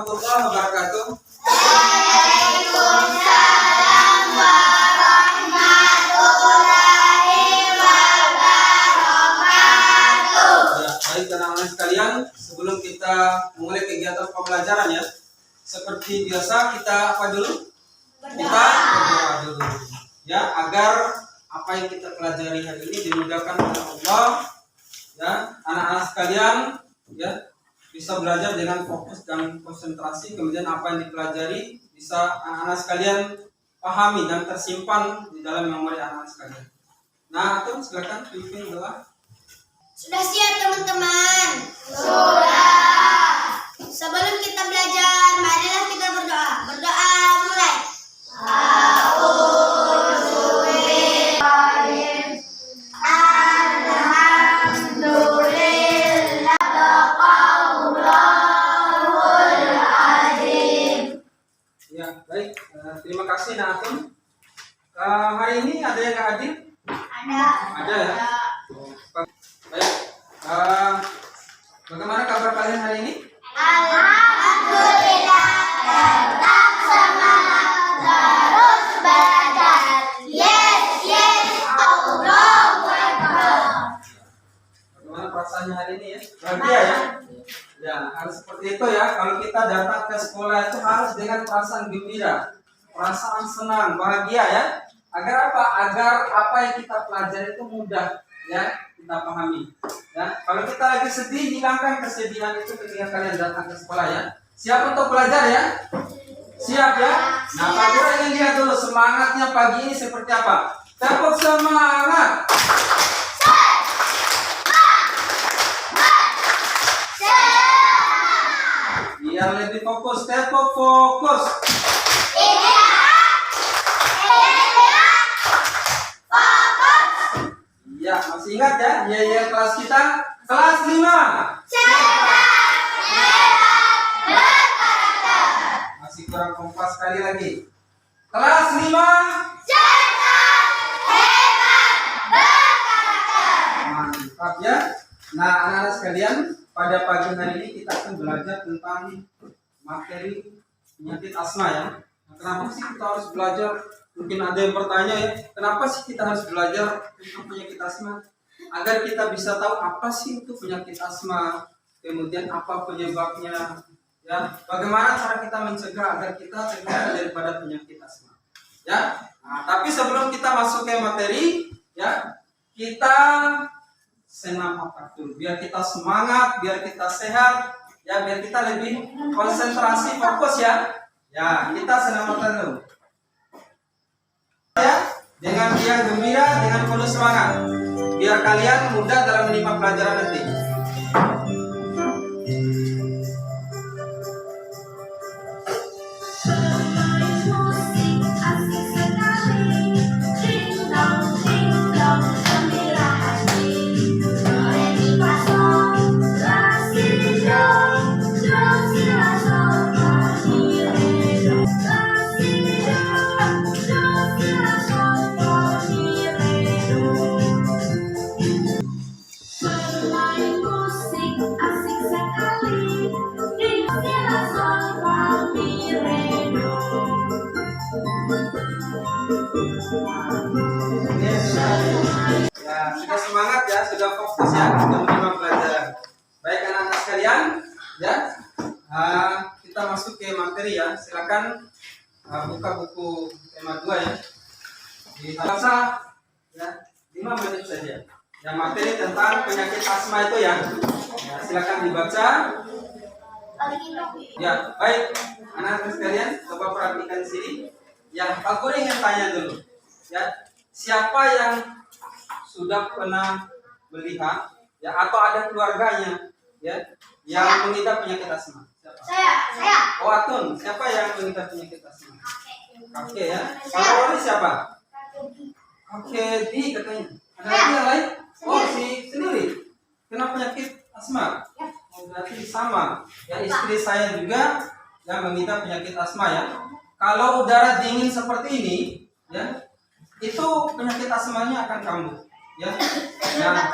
warahmatullahi wabarakatuh. Waalaikumsalam warahmatullahi wabarakatuh. Ya, baik anak-anak sekalian, sebelum kita memulai kegiatan pembelajaran ya, seperti biasa kita apa dulu? Kita berdoa dulu. Ya, agar apa yang kita pelajari hari ini dimudahkan oleh Allah. Ya, anak-anak sekalian, ya, bisa belajar dengan fokus dan konsentrasi, kemudian apa yang dipelajari bisa anak-anak sekalian pahami dan tersimpan di dalam memori anak-anak sekalian. Nah, itu silakan pimpin doa. Sudah siap teman-teman? Sudah. Sebelum kita belajar, marilah kita berdoa. Berdoa mulai. Ya, baik. Terima kasih Naatun. Hari ini ada yang nggak hadir? Ada. Ada ya. Baik. Bagaimana kabar kalian hari ini? Alhamdulillah, tetap semangat terus belajar. Yes, yes, Allahu Akbar. Bagaimana perasaannya hari ini ya? Bahagia ya? Ya, harus seperti itu ya. Kalau kita datang ke sekolah itu harus dengan perasaan gembira, perasaan senang, bahagia ya. Agar apa? Agar apa yang kita pelajari itu mudah ya kita pahami. Ya, kalau kita lagi sedih, hilangkan kesedihan itu ketika kalian datang ke sekolah ya. Siap untuk belajar ya? Siap ya? Nah, Pak Guru ingin lihat dulu semangatnya pagi ini seperti apa. Tepuk semangat. Biar lebih fokus, tepuk fokus. Ya, masih ingat ya? Ya, kelas kita kelas 5. Masih kurang kompas sekali lagi. Kelas 5. Mantap ya. Nah, anak-anak sekalian, pada pagi hari ini kita akan belajar tentang materi penyakit asma ya. Nah, kenapa sih kita harus belajar? Mungkin ada yang bertanya ya, kenapa sih kita harus belajar tentang penyakit asma? Agar kita bisa tahu apa sih itu penyakit asma, kemudian apa penyebabnya, ya. Bagaimana cara kita mencegah agar kita terhindar daripada penyakit asma, ya. Nah, tapi sebelum kita masuk ke materi, ya, kita senam otak dulu, biar kita semangat, biar kita sehat, ya, biar kita lebih konsentrasi, fokus ya. Ya, kita senam otak dulu. Ya, dengan riang gembira, dengan penuh semangat, biar kalian mudah dalam menimba pelajaran nanti. Ya, sudah semangat ya, sudah fokus ya untuk menimba pelajaran. Baik anak-anak sekalian, ya, kita masuk ke materi ya. Silakan buka buku tema 2 ya. Dibaca ya 5 menit saja. Yang materi tentang penyakit asma itu ya. Ya, silakan dibaca. Ya, baik anak-anak sekalian, coba perhatikan sini. Ya, Pak Guru ingin tanya dulu. Ya, siapa yang sudah pernah melihat ya atau ada keluarganya ya yang mengidap penyakit asma? Siapa? Saya. Oh, Atun, siapa yang mengidap penyakit asma? Oke ya. Kalau Roni siapa? Oke, di katanya. Ada lagi yang lain? Oh, si sendiri. Kena penyakit asma? Oh, berarti sama. Ya, istri saya juga yang mengidap penyakit asma ya. Kalau udara dingin seperti ini, ya, itu penyakit asmanya akan kambuh. Ya, nah,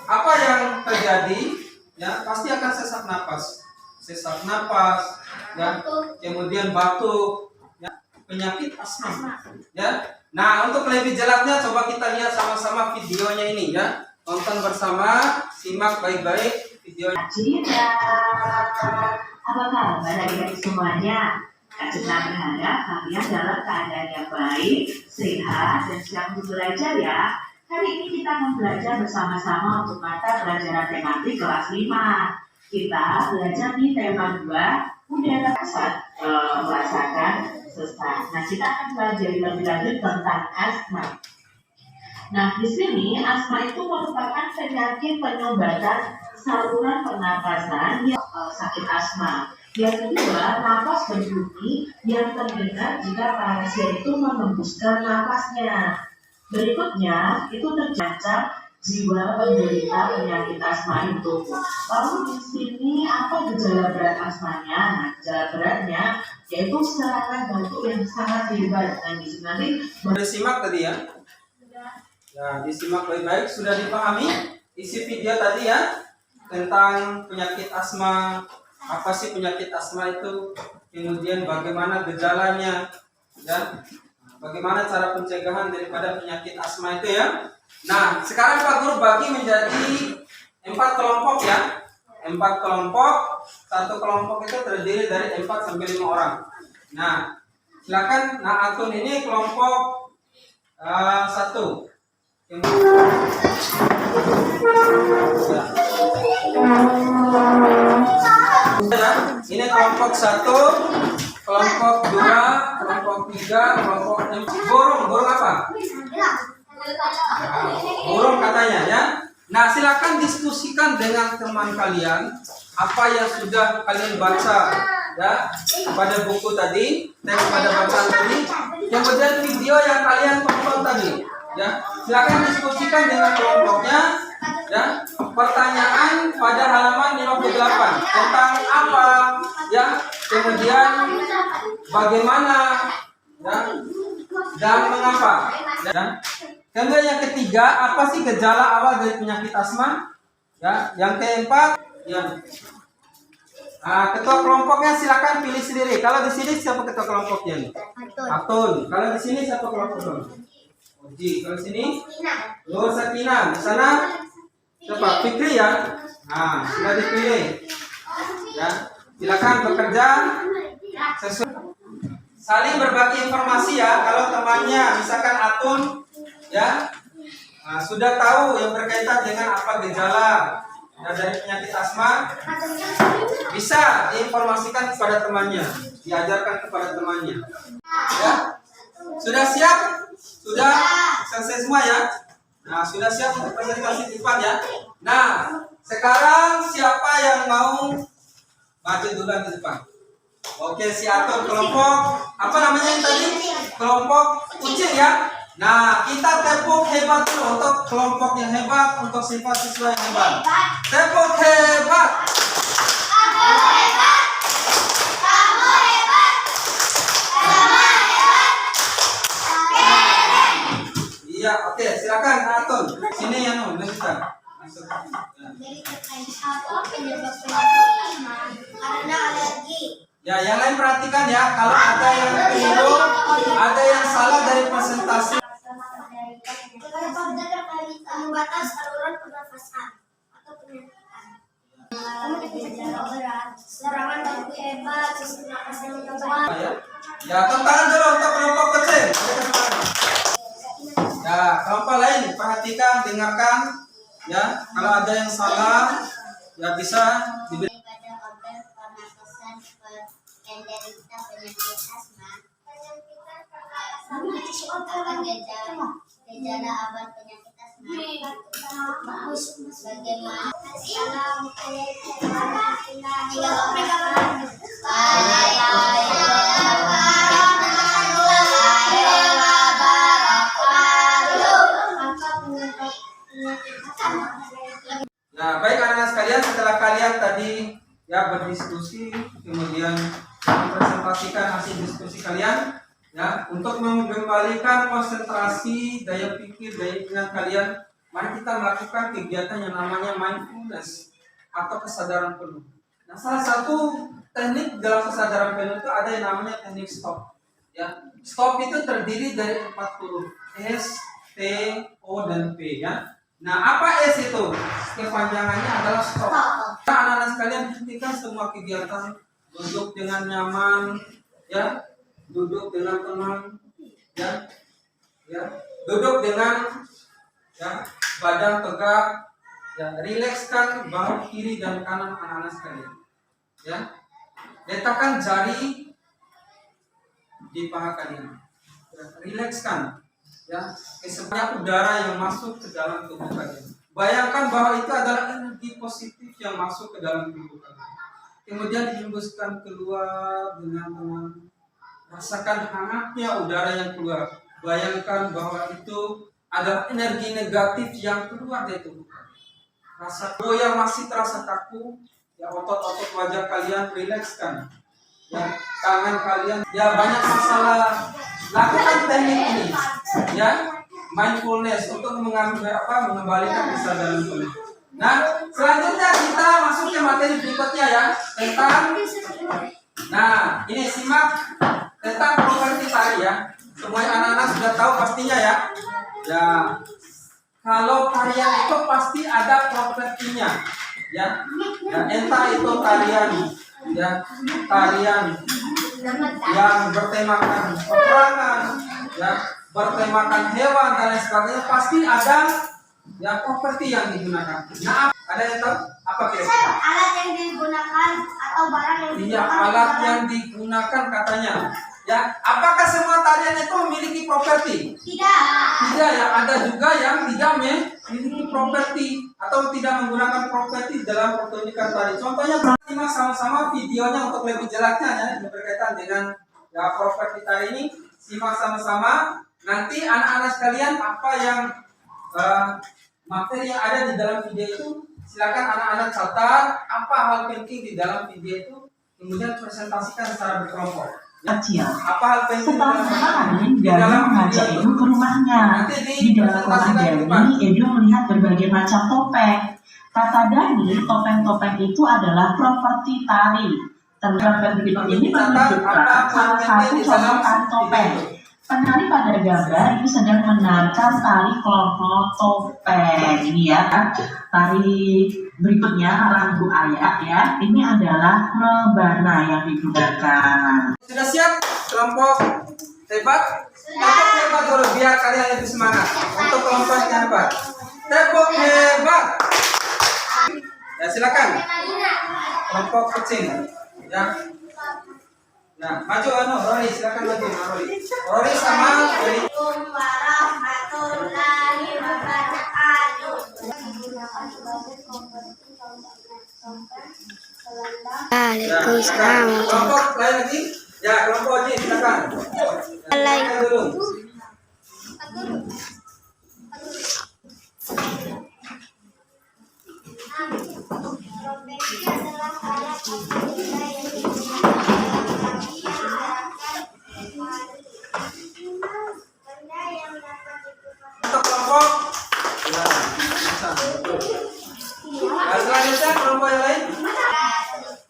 apa yang terjadi? Ya, pasti akan sesak napas. sesak napas, ya, kemudian batuk, ya, penyakit asma, ya. Nah, untuk lebih jelasnya coba kita lihat sama-sama videonya ini, ya. Tonton bersama, simak baik-baik videonya. Cerita, apa kabar adik-adik semuanya? Kak Citra berharap kalian dalam keadaan yang baik, sehat, dan siap untuk belajar ya. Hari ini kita akan belajar bersama-sama untuk mata pelajaran tematik kelas 5. Kita belajar di tema 2, udara saat merasakan sesak. Nah, kita akan belajar lebih lanjut tentang asma. Nah, di sini asma itu merupakan penyakit penyumbatan saluran pernapasan yang sakit asma. Yang kedua, napas berbunyi yang terdengar jika pasien itu mengembuskan napasnya. Berikutnya, itu tercacat jiwa penderita penyakit asma itu. Lalu di sini apa gejala berat asmanya? Nah, gejala beratnya yaitu serangan batuk yang sangat hebat. Nah, di sini nanti Sudah simak tadi ya? Ya, disimak baik-baik. Sudah dipahami isi video tadi ya? Tentang penyakit asma. Apa sih penyakit asma itu? Kemudian bagaimana gejalanya? Ya? Bagaimana cara pencegahan daripada penyakit asma itu ya? Nah, sekarang Pak Guru bagi menjadi 4 kelompok ya. 4 kelompok. Satu kelompok itu terdiri dari 4 sampai 5 orang. Nah, silakan. Nah, Atun ini kelompok 1. Ya, ini kelompok 1, kelompok 2, kelompok 3, kelompok 6. Burung apa? Burung katanya ya. Nah, silakan diskusikan dengan teman kalian apa yang sudah kalian baca ya pada buku tadi, pada bacaan tadi, kemudian video yang kalian tonton tadi. Ya, silakan diskusikan dengan kelompoknya. Ya, pertanyaan pada halaman 58 tentang apa? Ya, kemudian bagaimana? Ya, dan mengapa? Ya. Kemudian yang ketiga, apa sih gejala awal dari penyakit asma? Ya, yang keempat, ya. Nah, ketua kelompoknya silakan pilih sendiri. Kalau di sini siapa ketua kelompoknya nih? Atun. Kalau di sini siapa kelompoknya? Oji. Kalau di sini? Nur Sakina. Di sana siapa? Fikri ya. Nah, sudah dipilih. Ya, silakan bekerja sesuai. Saling berbagi informasi ya. Kalau temannya, misalkan Atun, ya, sudah tahu yang berkaitan dengan apa gejala dari penyakit asma, bisa diinformasikan kepada temannya, diajarkan kepada temannya. Ya, sudah siap? Sudah selesai semua ya? Nah, sudah siap untuk presentasi depan ya? Nah, sekarang siapa yang mau maju duluan di depan? Oke, si Atun kelompok apa namanya yang tadi? Kelompok kucing ya. Nah, kita tepuk hebat dulu untuk kelompok yang hebat, untuk siswa-siswa yang hebat. Tepuk hebat. Aku hebat. Kamu hebat. Sama hebat. Keren. Iya, oke, silakan Atun. Sini ya Nun, bisa. Masuk. Jadi terkait apa penyebab penyakit asma? Karena alergi. Ya, yang lain perhatikan ya, kalau ada yang keliru, ada yang salah dari presentasi. Penyebabnya terkait membatas saluran pernafasan atau penyakitan. Gejala berat, serangan batuk hebat, sesak napas yang kuat. Ya, tantangan dulu untuk kelompok kecil. Ya, kelompok lain perhatikan, dengarkan. Ya, kalau ada yang salah, ya bisa diberi. Daripada organ pernafasan penderita penyakit asma, apa gejala awal penyakit asma? Bagaimana? Nah, baik anak-anak sekalian, setelah kalian tadi ya berdiskusi, kemudian mempresentasikan hasil diskusi kalian, ya, untuk mengembalikan konsentrasi, daya pikir, daya ingat kalian, mari kita melakukan kegiatan yang namanya mindfulness atau kesadaran penuh. Nah, salah satu teknik dalam kesadaran penuh itu ada yang namanya teknik stop. Ya, stop itu terdiri dari 4 huruf S, T, O, dan P. Ya. Nah, apa S itu? Kepanjangannya adalah stop. Nah, anak-anak sekalian hentikan semua kegiatan, duduk dengan nyaman, ya, duduk dengan tenang, ya, duduk dengan badan tegak, ya, rilekskan bahu kiri dan kanan anak-anak sekalian. Ya, letakkan jari di paha kalian. Ya, rilekskan, ya, sebanyak udara yang masuk ke dalam tubuh kalian. Bayangkan bahwa itu adalah energi positif yang masuk ke dalam tubuh kalian. Kemudian dihembuskan keluar dengan tenang. Rasakan hangatnya udara yang keluar. Bayangkan bahwa itu adalah energi negatif yang keluar dari tubuh kalian. Rasa goyang masih terasa kaku. Ya, otot-otot wajah kalian rilekskan. Ya, tangan kalian, ya, banyak masalah. Lakukan teknik ini, ya, mindfulness untuk mengembalikan kesadaran penuh. Nah, selanjutnya kita masuk ke materi berikutnya, ya, tentang. Nah, ini simak tentang properti tari, ya. Semuanya anak-anak sudah tahu pastinya, ya. Ya, kalau tarian itu pasti ada propertinya. Ya, entah itu tarian, ya, tarian yang bertemakan peperangan, ya, bertemakan hewan dan lain sebagainya, pasti ada, ya, properti yang digunakan. Nah, ada yang tahu apa kira-kira? Alat yang digunakan atau barang yang Iya, digunakan. alat yang digunakan katanya. Ya, apakah semua tarian itu memiliki properti? Tidak. Tidak, ya, ada juga yang tidak memiliki properti atau tidak menggunakan properti dalam pertunjukan tari. Contohnya, simak sama-sama videonya untuk lebih jelasnya, ya, berkaitan dengan, ya, properti tari ini. Simak sama-sama. Nanti anak-anak sekalian, apa yang materi yang ada di dalam video itu, silakan anak-anak catat apa hal penting di dalam video itu, kemudian presentasikan secara berkelompok. Kecil. Apa hal penting Setelah kemarin di Dani dalam mengajak video Edu ke rumahnya. Nanti Di dalam rumah Dani, Edu melihat berbagai macam topeng. Kata Dani, topeng-topeng itu adalah properti tari. Tentang berikut ini menunjukkan salah satu contoh topeng. Penari pada gambar ini sedang menarikan tari kelompok topeng. Ini, ya, tari berikutnya Ranggu Ayak, ya. Ini adalah rebana yang digunakan. Sudah siap kelompok hebat? Kelompok hebat dulu biar kalian lebih semangat. Untuk kelompok yang hebat, tepuk hebat. Ya, silakan. Kelompok kucing, ya. Nah, maju Rory, silakan maju Rory. Rory sama Rory. Assalamualaikum warahmatullahi wabarakatuh. Waalaikumsalam. Kelompok lain lagi? Ya, kelompok Oji, silakan. Lain. Ya, dulu. Trompet adalah alat musik yang digunakan dalam tari benda yang dapat digunakan. Untuk kelompok. Ya, bisa. Nah, selanjutnya kelompok yang lain.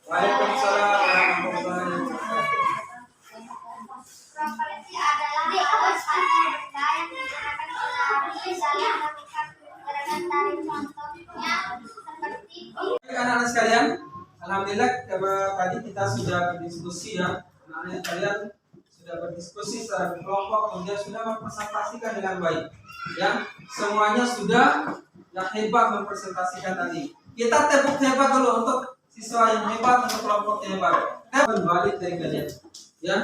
Waalaikumsalam warahmatullahi wabarakatuh. Properti adalah alat atau benda yang digunakan penari dalam melakukan gerakan tari, contohnya seperti Baik, anak-anak sekalian, alhamdulillah tadi kita sudah berdiskusi, ya. Anak-anak sekalian sudah berdiskusi secara berkelompok, kemudian sudah mempresentasikan dengan baik. Ya, semuanya sudah, ya, hebat mempresentasikan tadi. Kita tepuk hebat dulu untuk siswa yang hebat, untuk kelompok yang hebat. Kembali dari kalian, ya.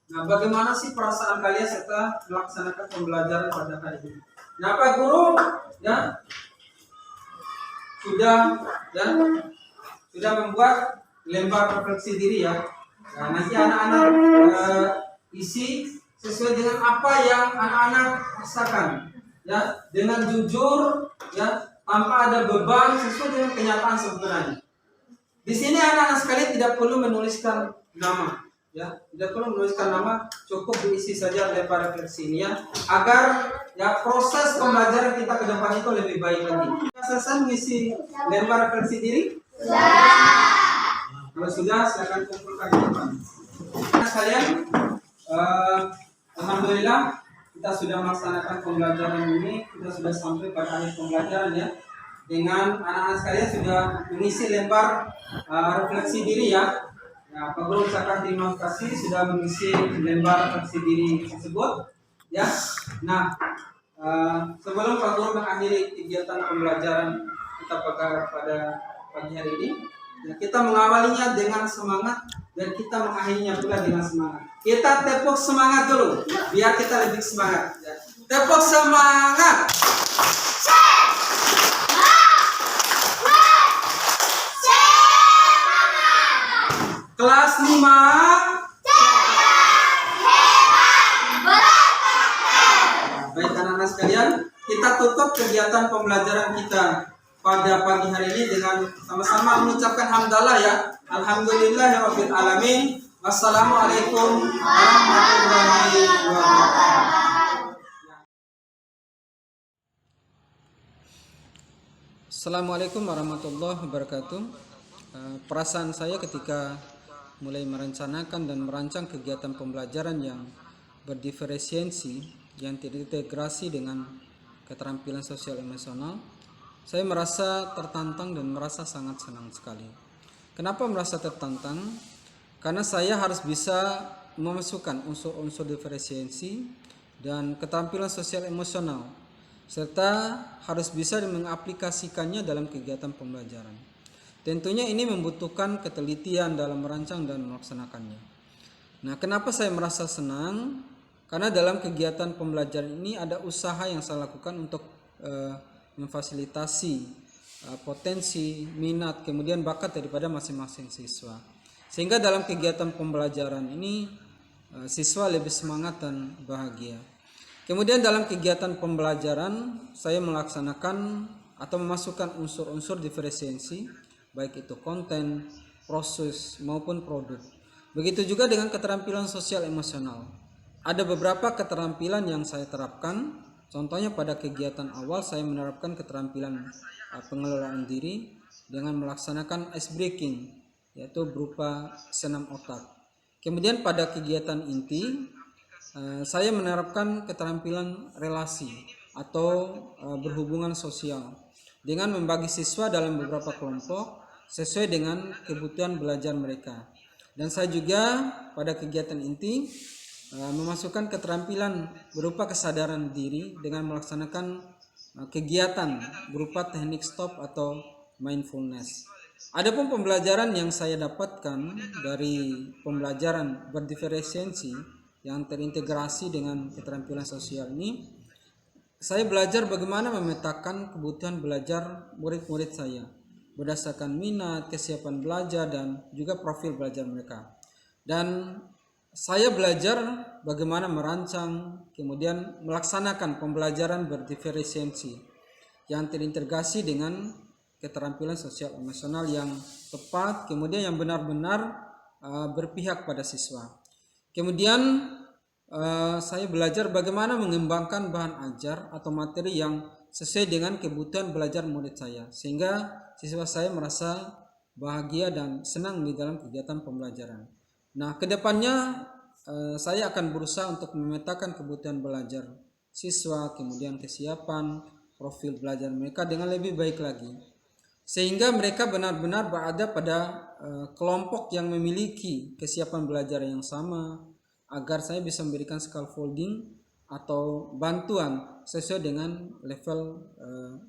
Nah, bagaimana sih perasaan kalian setelah melaksanakan pembelajaran pada hari ini? Nah, Pak Guru, ya, sudah membuat lembar refleksi diri, ya. Nah, nanti anak-anak isi sesuai dengan apa yang anak-anak rasakan, ya, dengan jujur, ya, tanpa ada beban, sesuai dengan kenyataan sebenarnya. Di sini anak-anak sekalian tidak perlu menuliskan nama, ya, tidak perlu menuliskan nama, cukup diisi saja lembar refleksi ini, ya, agar, ya, proses pembelajaran kita ke depan itu lebih baik lagi. Selesai mengisi lembar refleksi diri? Kalau sudah, silakan kumpulkan di depan. Nah, kalian, alhamdulillah kita sudah melaksanakan pembelajaran ini. Kita sudah sampai pada akhir pembelajaran ya. Dengan anak-anak sekalian sudah mengisi lembar refleksi diri ya. Nah, Pak Guru ucapkan terima kasih sudah mengisi lembar refleksi diri tersebut ya. Nah, sebelum Pak Guru mengakhiri kegiatan pembelajaran kita pada pagi hari ini, ya, kita mengawalinya dengan semangat dan kita mengakhirinya pula dengan semangat. Kita tepuk semangat dulu, biar kita lebih semangat. Ya. Tepuk semangat. Kelas 5. Baik anak-anak sekalian, kita tutup kegiatan pembelajaran kita pada pagi hari ini dengan sama-sama mengucapkan hamdalah ya. Alhamdulillahirabbil alamin. Wassalamualaikum warahmatullahi wabarakatuh. Assalamualaikum warahmatullahi wabarakatuh. Perasaan saya ketika mulai merencanakan dan merancang kegiatan pembelajaran yang berdiferensiasi yang terintegrasi dengan keterampilan sosial emosional, saya merasa tertantang dan merasa sangat senang sekali. Kenapa merasa tertantang? Karena saya harus bisa memasukkan unsur-unsur diferensiasi dan keterampilan sosial emosional, serta harus bisa mengaplikasikannya dalam kegiatan pembelajaran. Tentunya ini membutuhkan ketelitian dalam merancang dan melaksanakannya. Nah, kenapa saya merasa senang? Karena dalam kegiatan pembelajaran ini ada usaha yang saya lakukan untuk memfasilitasi potensi, minat, kemudian bakat daripada masing-masing siswa. Sehingga dalam kegiatan pembelajaran ini siswa lebih semangat dan bahagia. Kemudian dalam kegiatan pembelajaran saya melaksanakan atau memasukkan unsur-unsur diferensiasi, baik itu konten, proses maupun produk. Begitu juga dengan keterampilan sosial emosional. Ada beberapa keterampilan yang saya terapkan. Contohnya pada kegiatan awal saya menerapkan keterampilan pengelolaan diri dengan melaksanakan ice breaking, yaitu berupa senam otak. Kemudian pada kegiatan inti saya menerapkan keterampilan relasi atau berhubungan sosial dengan membagi siswa dalam beberapa kelompok sesuai dengan kebutuhan belajar mereka. Dan saya juga pada kegiatan inti memasukkan keterampilan berupa kesadaran diri dengan melaksanakan kegiatan berupa teknik stop atau mindfulness. Adapun pembelajaran yang saya dapatkan dari pembelajaran berdiferensiasi yang terintegrasi dengan keterampilan sosial ini, saya belajar bagaimana memetakan kebutuhan belajar murid-murid saya berdasarkan minat, kesiapan belajar, dan juga profil belajar mereka. Dan saya belajar bagaimana merancang, kemudian melaksanakan pembelajaran berdiferensiasi yang terintegrasi dengan keterampilan sosial emosional yang tepat, kemudian yang benar-benar berpihak pada siswa. Kemudian saya belajar bagaimana mengembangkan bahan ajar atau materi yang sesuai dengan kebutuhan belajar murid saya, sehingga siswa saya merasa bahagia dan senang di dalam kegiatan pembelajaran. Nah, kedepannya saya akan berusaha untuk memetakan kebutuhan belajar siswa, kemudian kesiapan, profil belajar mereka dengan lebih baik lagi, sehingga mereka benar-benar berada pada kelompok yang memiliki kesiapan belajar yang sama, agar saya bisa memberikan scaffolding atau bantuan sesuai dengan level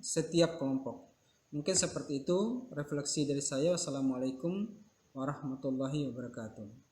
setiap kelompok. Mungkin seperti itu refleksi dari saya. Wassalamualaikum warahmatullahi wabarakatuh.